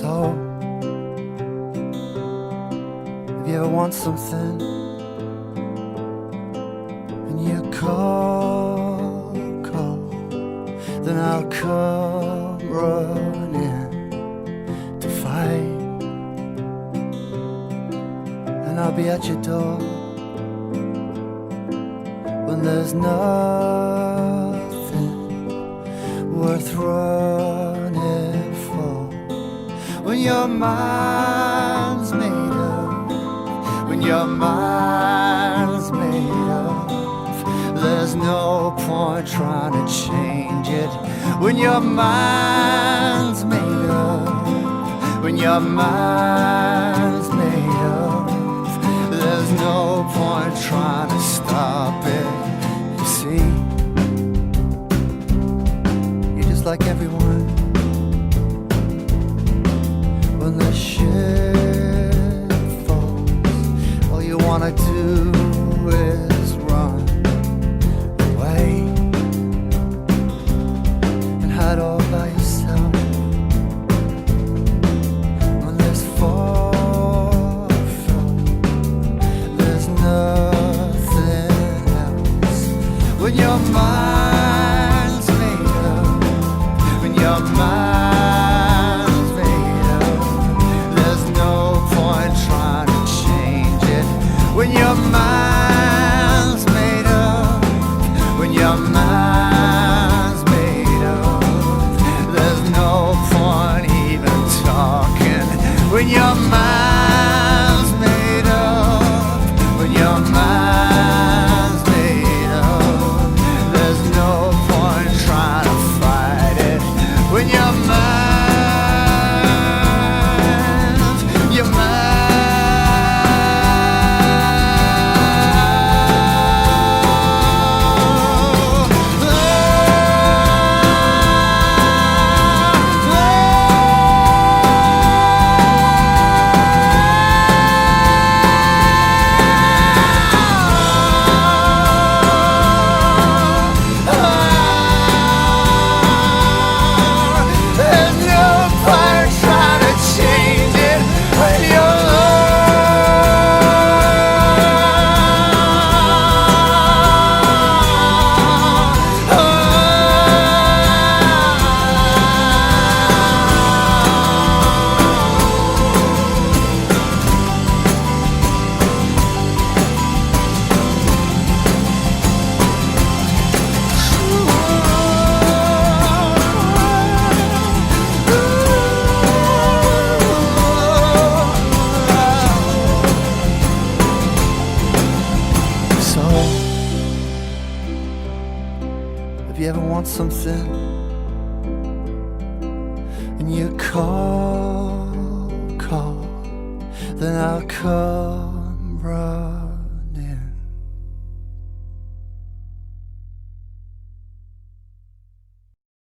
So, if you ever want something and you call, then I'll come running to fight, and I'll be at your door when there's nothing worth running for. When your mind's made up, when your mind's made up, there's no point trying to change it. When your mind's made up, when your mind's made up, there's no point trying to stop it. You see, you're just like everyone. When the shit falls, all you wanna do is run away and hide all by yourself. When there's fall from, there's nothing else. When your mind's made up, when your mind's made up, there's no point trying to change it. When your mind's made up, when your mind's made up, there's no point even talking. When your mind's made up, when your mind's made up, there's no point trying to fight it. When your if you ever want something and you call, then I'll come running.